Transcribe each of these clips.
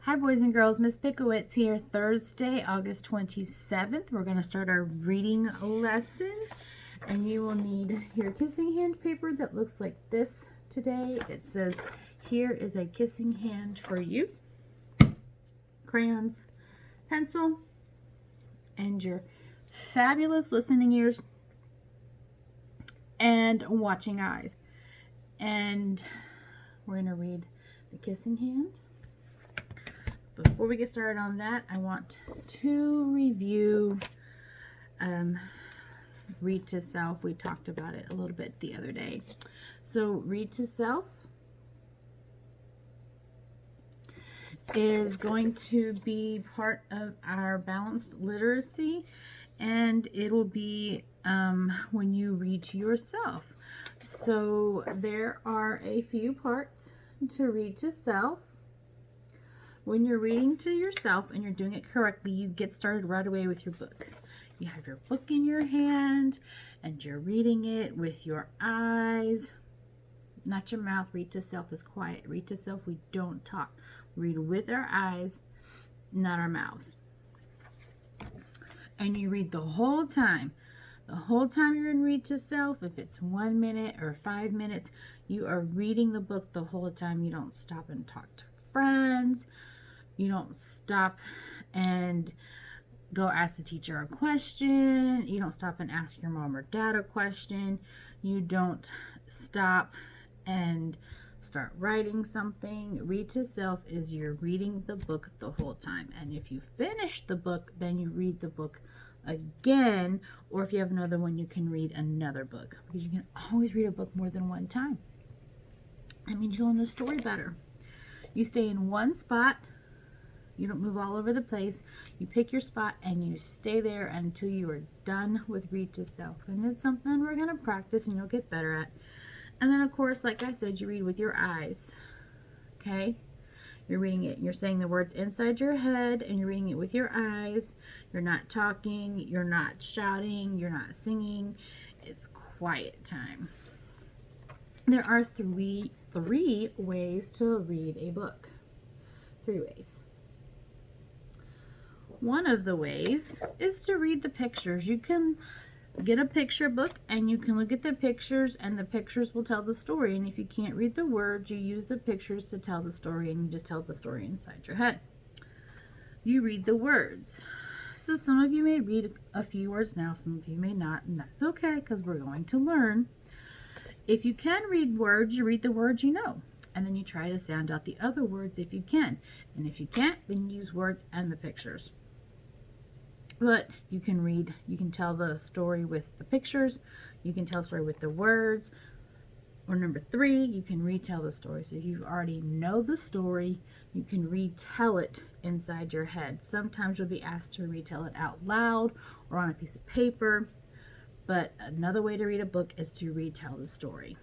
Hi boys and girls, Miss Pickowitz here. Thursday, August 27th. We're going to start our reading lesson. And you will need your kissing hand paper that looks like this today. It says, here is a kissing hand for you. Crayons, pencil, and your fabulous listening ears and watching eyes. And we're going to read the kissing hand. Before we get started on that, I want to review Read to Self. We talked about it a little bit the other day. So Read to Self is going to be part of our balanced literacy, and it will be when you read to yourself. So there are a few parts to Read to Self. When you're reading to yourself and you're doing it correctly, you get started right away with your book. You have your book in your hand and you're reading it with your eyes, not your mouth. Read to self is quiet. Read to self, we don't talk. We read with our eyes, not our mouths. And you read the whole time. The whole time you're in Read to Self, if it's 1 minute or 5 minutes, you are reading the book the whole time. You don't stop and talk to friends. You don't stop and go ask the teacher a question. You don't stop and ask your mom or dad a question. You don't stop and start writing something. Read to Self is you're reading the book the whole time. And if you finish the book, then you read the book again. Or if you have another one, you can read another book. Because you can always read a book more than one time. That means you'll learn the story better. You stay in one spot. You don't move all over the place. You pick your spot and you stay there until you are done with Read to Self. And it's something we're going to practice and you'll get better at. And then, of course, like I said, you read with your eyes. Okay? You're reading it. You're saying the words inside your head and you're reading it with your eyes. You're not talking. You're not shouting. You're not singing. It's quiet time. There are three ways to read a book. 3 ways. One of the ways is to read the pictures. You can get a picture book and you can look at the pictures and the pictures will tell the story. And if you can't read the words, you use the pictures to tell the story and you just tell the story inside your head. You read the words. So some of you may read a few words now, some of you may not, and that's okay because we're going to learn. If you can read words, you read the words you know. And then you try to sound out the other words if you can. And if you can't, then you use words and the pictures. But you can read, you can tell the story with the pictures, you can tell the story with the words. Or number 3, you can retell the story. So if you already know the story, you can retell it inside your head. Sometimes you'll be asked to retell it out loud or on a piece of paper. But another way to read a book is to retell the story.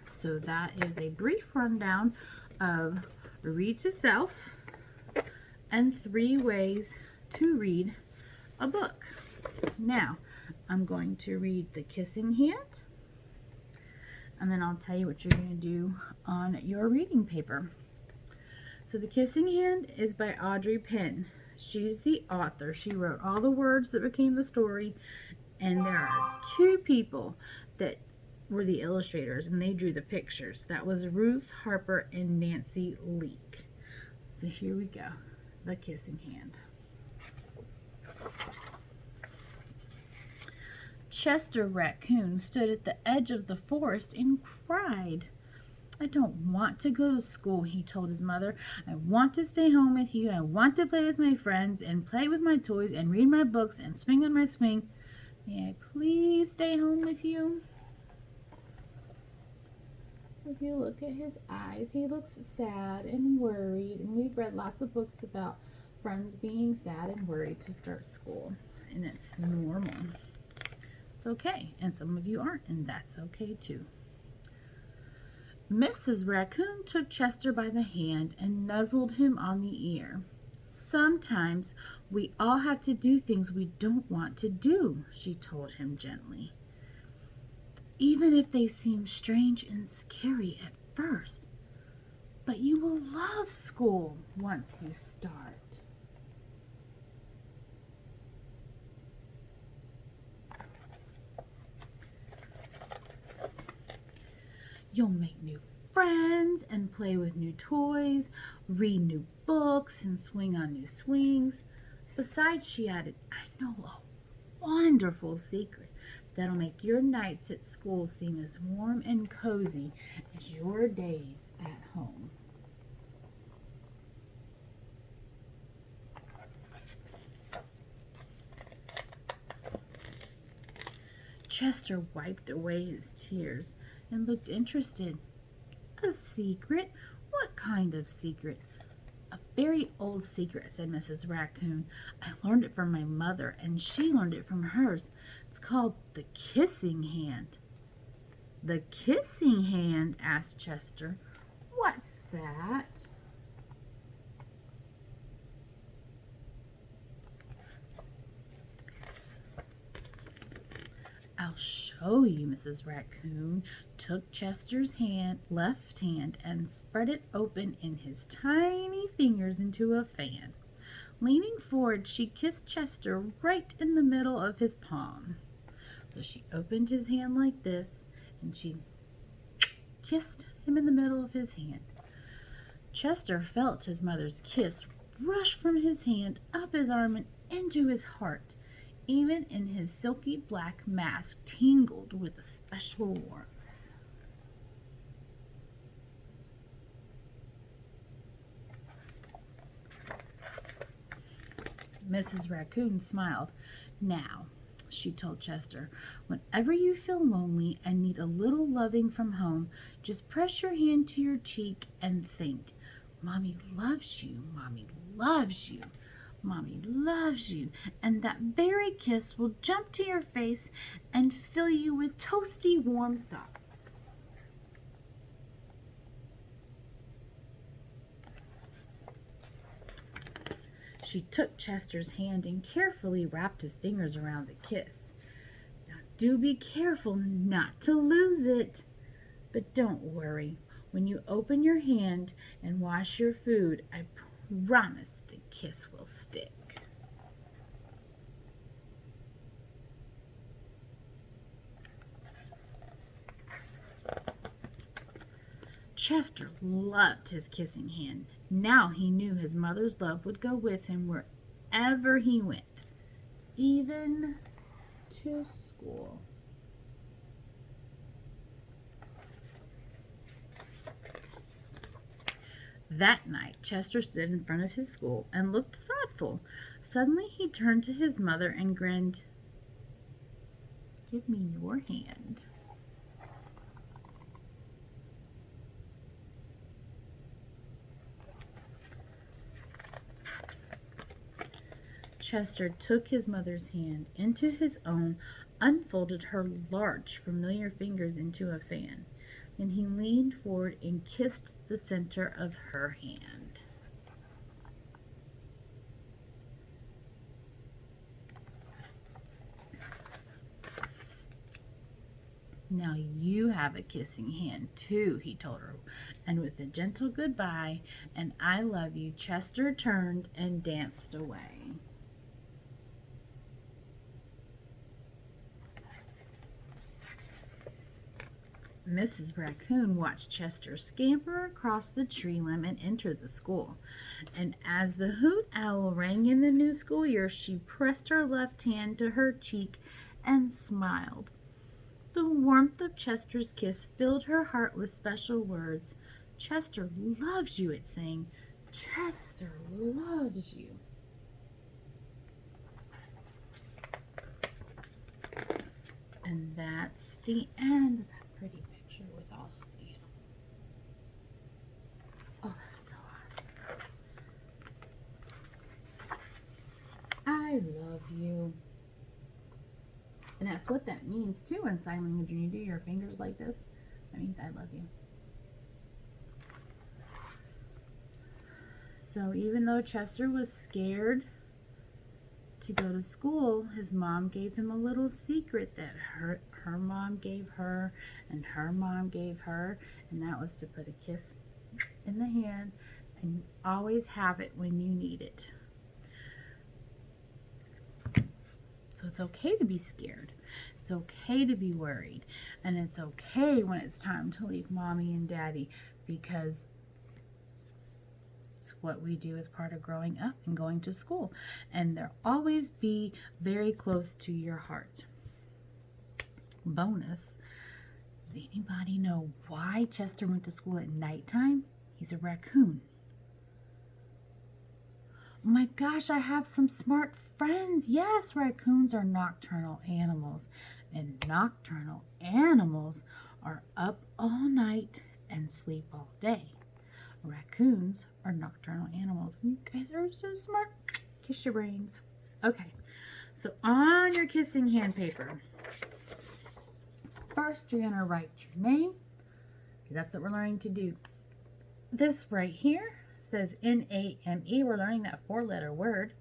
So that is a brief rundown of Read to Self and 3 ways to read a book. Now, I'm going to read the kissing hand, and then I'll tell you what you're going to do on your reading paper. So the kissing hand is by Audrey Penn. She's the author. She wrote all the words that became the story, and there are 2 people that were the illustrators, and they drew the pictures. That was Ruth Harper and Nancy Leake. So here we go, the kissing hand. Chester Raccoon stood at the edge of the forest and cried. I don't want to go to school, he told his mother. I want to stay home with you. I want to play with my friends and play with my toys and read my books and swing on my swing. May I please stay home with you? So if you look at his eyes, he looks sad and worried. And we've read lots of books about friends being sad and worried to start school. And it's normal. It's okay. And some of you aren't, and that's okay too. Mrs. Raccoon took Chester by the hand and nuzzled him on the ear. Sometimes we all have to do things we don't want to do, she told him gently. Even if they seem strange and scary at first. but you will love school once you start. You'll make new friends and play with new toys, read new books and swing on new swings. Besides, she added, I know a wonderful secret that'll make your nights at school seem as warm and cozy as your days at home. Chester wiped away his tears and looked interested. A secret? What kind of secret? A very old secret, said Mrs. Raccoon. I learned it from my mother, and she learned it from hers. It's called the kissing hand. The kissing hand? Asked Chester. What's that? I'll show you. Mrs. Raccoon took Chester's left hand and spread it open in his tiny fingers into a fan. Leaning forward, she kissed Chester right in the middle of his palm. So she opened his hand like this, and she kissed him in the middle of his hand. Chester felt his mother's kiss rush from his hand up his arm and into his heart. Even in his silky black mask tingled with a special warmth. Mrs. Raccoon smiled. Now, she told Chester, whenever you feel lonely and need a little loving from home, just press your hand to your cheek and think, Mommy loves you, Mommy loves you. Mommy loves you, and that very kiss will jump to your face and fill you with toasty warm thoughts. She took Chester's hand and carefully wrapped his fingers around the kiss. Now do be careful not to lose it. But don't worry, when you open your hand and wash your food, I promise the kiss will stick. Chester loved his kissing hand. Now he knew his mother's love would go with him wherever he went, even to school. That night, Chester stood in front of his school and looked thoughtful. Suddenly, he turned to his mother and grinned. Give me your hand. Chester took his mother's hand into his own, unfolded her large, familiar fingers into a fan. Then he leaned forward and kissed the center of her hand. Now you have a kissing hand too, he told her. And with a gentle goodbye and I love you, Chester turned and danced away. Mrs. Raccoon watched Chester scamper across the tree limb and enter the school. And as the hoot owl rang in the new school year, she pressed her left hand to her cheek and smiled. The warmth of Chester's kiss filled her heart with special words. Chester loves you, it sang. Chester loves you. And that's the end of that pretty picture with all those animals. Oh, that's so awesome. I love you. And that's what that means too in sign language. When you do your fingers like this, that means I love you. So even though Chester was scared to go to school, his mom gave him a little secret that her mom gave her and her mom gave her, and that was to put a kiss in the hand and always have it when you need it. So it's okay to be scared. It's okay to be worried. And it's okay when it's time to leave mommy and daddy, because it's what we do as part of growing up and going to school. And they'll always be very close to your heart. Bonus, does anybody know why Chester went to school at nighttime? He's a raccoon. Oh my gosh, I have some smart friends. Yes, raccoons are nocturnal animals, and nocturnal animals are up all night and sleep all day. Raccoons are nocturnal animals. You guys are so smart. Kiss your brains. Okay, so on your kissing hand paper, first you're going to write your name, because that's what we're learning to do. This right here says N-A-M-E. We're learning that 4-letter word.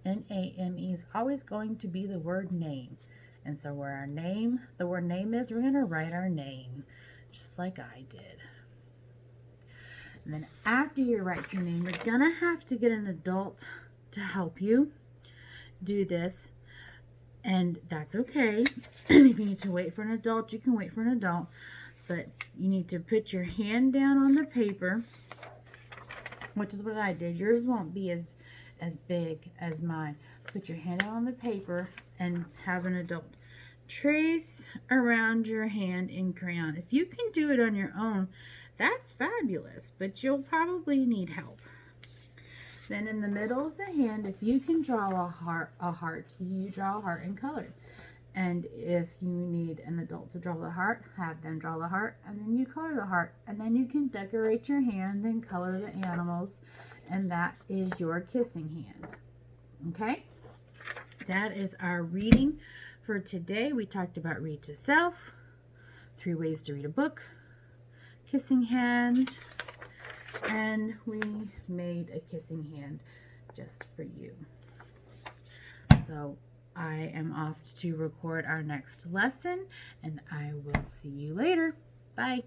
N-A-M-E is always going to be the word name. And so where our name, the word name is, we're going to write our name, just like I did. And then after you write your name, you're going to have to get an adult to help you do this. And that's okay. If you need to wait for an adult, you can wait for an adult. But you need to put your hand down on the paper, which is what I did. Yours won't be as big as mine. Put your hand out on the paper and have an adult trace around your hand in crayon. If you can do it on your own, that's fabulous, but you'll probably need help. Then in the middle of the hand, if you can draw a heart, you draw a heart in color. And if you need an adult to draw the heart, have them draw the heart, and then you color the heart. And then you can decorate your hand and color the animals, and that is your kissing hand. Okay? That is our reading for today. We talked about read to self, 3 ways to read a book, kissing hand, and we made a kissing hand just for you. So I am off to record our next lesson, and I will see you later. Bye.